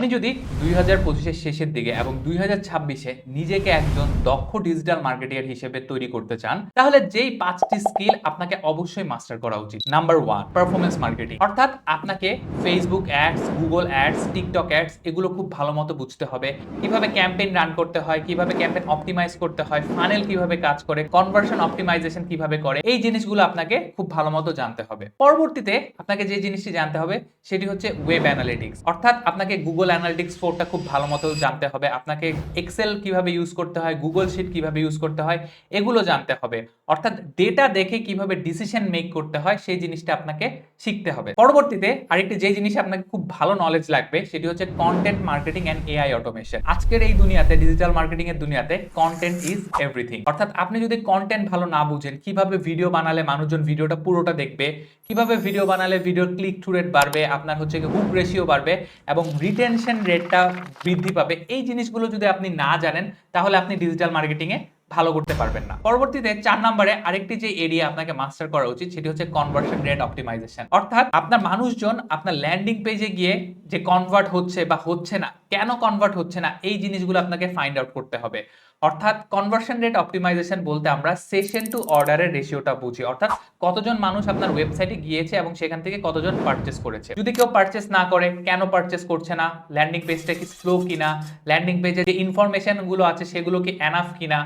আপনি যদি 2025-এর শেষের দিকে এবং 2026-এ নিজেকে একজন দক্ষ ডিজিটাল মার্কেটিয়ার হিসেবে তৈরি করতে চান, তাহলে যেই 5টি স্কিল আপনাকে অবশ্যই মাস্টার করা উচিত। Number 1, performance marketing. অর্থাৎ আপনাকে Facebook ads, Google ads, TikTok ads এগুলো খুব ভালো মতো বুঝতে হবে। কিভাবে ক্যাম্পেইন রান করতে হয়, কিভাবে ক্যাম্পেইন অপটিমাইজ করতে হয়, ফানেল কিভাবে কাজ করে, কনভার্সন অপটিমাইজেশন কিভাবে করে, এই জিনিসগুলো আপনাকে খুব ভালো মতো জানতে হবে। পরবর্তীতে আপনাকে যে জিনিসটি জানতে হবে সেটি হচ্ছে ওয়েব অ্যানালিটিক্স। অর্থাৎ আপনাকে গুগল অ্যানালিটিক্স 4টা খুব ভালো মতো জানতে হবে। আপনাকে এক্সেল কিভাবে ইউজ করতে হয়, গুগল শিট কিভাবে ইউজ করতে হয়, এগুলো জানতে হবে। অর্থাৎ ডেটা দেখে কিভাবে ডিসিশন মেক করতে হয় সেই জিনিসটা আপনাকে শিখতে হবে। পরবর্তীতে আরেকটি যে জিনিস আপনাকে খুব ভালো নলেজ লাগবে সেটি হচ্ছে content marketing and AI automation. আজকের এই দুনিয়াতে, ডিজিটাল মার্কেটিং এর দুনিয়াতে কন্টেন্ট ইজ এভরিথিং। অর্থাৎ আপনি যদি কন্টেন্ট ভালো না বুঝেন, কিভাবে ভিডিও বানালে মানুষজন ভিডিওটা পুরোটা দেখবে, কিভাবে ভিডিও বানালে ভিডিওর ক্লিক থ্রু রেট বাড়বে, আপনার হচ্ছে হুক রেশিও বাড়বে এবং রিটেনশন রেটটা বৃদ্ধি পাবে, এই জিনিসগুলো যদি আপনি না জানেন তাহলে আপনি ডিজিটাল মার্কেটিং এ ভালো করতে পারবেন না। পরবর্তীতে 4 নম্বরে আরেকটি যে এরিয়া আপনাকে মাস্টার করা উচিত সেটি হচ্ছে কনভার্সন রেট অপটিমাইজেশন। অর্থাৎ আপনার মানুষজন আপনার ল্যান্ডিং পেজে গিয়ে যে কনভার্ট হচ্ছে বা হচ্ছে না, কেন কনভার্ট হচ্ছে না, এই জিনিসগুলো আপনাকে ফাইন্ড আউট করতে হবে। অর্থাৎ কনভার্সন রেট অপটিমাইজেশন বলতে আমরা সেশন টু অর্ডারের রেশিওটা বুঝি। অর্থাৎ কতজন মানুষ আপনার ওয়েবসাইটে গিয়েছে এবং সেখান থেকে কতজন পারচেস করেছে। যদি কেউ পারচেস না করে, কেন পারচেস করছে না, ল্যান্ডিং পেজটা কি স্লো কিনা, ল্যান্ডিং পেজে যে ইনফরমেশন গুলো আছে সেগুলো কি এনাফ কিনা,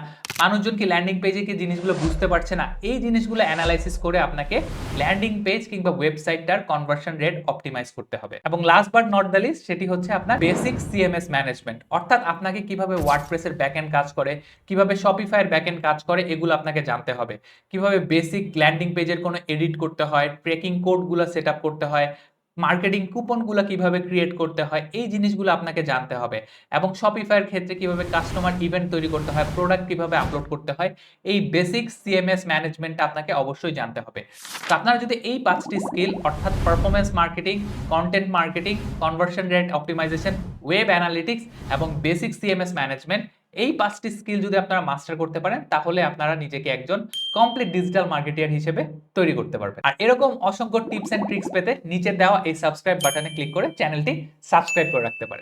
মানুষজন কি ল্যান্ডিং পেজে কি জিনিসগুলো বুঝতে পারছে না, এই জিনিসগুলো অ্যানালাইসিস করে আপনাকে ল্যান্ডিং পেজ কিংবা ওয়েবসাইটটার কনভার্সন রেট অপটিমাইজ করতে হবে। এবং last but not the least, সেটি হচ্ছে আপনার বেসিক সিএমএস ম্যানেজমেন্ট। অর্থাৎ আপনাকে কিভাবে ওয়ার্ডপ্রেসের ব্যাকএন্ড কাজ করে, কিভাবে শপিফাইয়ের ব্যাকএন্ড কাজ করে, এগুলো আপনাকে জানতে হবে। কিভাবে বেসিক ল্যান্ডিং পেজের কোনো এডিট করতে হয়, ট্র্যাকিং কোডগুলো সেট আপ করতে হয়, মার্কেটিং কুপনগুলো কিভাবে ক্রিয়েট করতে হয়, এই জিনিসগুলো আপনাকে জানতে হবে। এবং শপিফাইয়ের ক্ষেত্রে কিভাবে কাস্টমার ইভেন্ট তৈরি করতে হয়, প্রোডাক্ট কিভাবে আপলোড করতে হয়, এই বেসিক সিএমএস ম্যানেজমেন্টটা আপনাকে অবশ্যই জানতে হবে। তো আপনারা যদি এই 5টি স্কিল অর্থাৎ performance marketing, content marketing, conversion rate optimisation, web analytics এবং বেসিক সিএমএস ম্যানেজমেন্ট, এই 5টি স্কিল যদি আপনারা মাস্টার করতে পারেন তাহলে আপনারা নিজেকে একজন কমপ্লিট ডিজিটাল মার্কেটিয়ার হিসেবে তৈরি করতে পারবেন। আর এরকম অসংখ্য টিপস এন্ড ট্রিক্স পেতে নিচে দেওয়া এই সাবস্ক্রাইব বাটনে ক্লিক করে চ্যানেলটি সাবস্ক্রাইব করে রাখতে পারেন।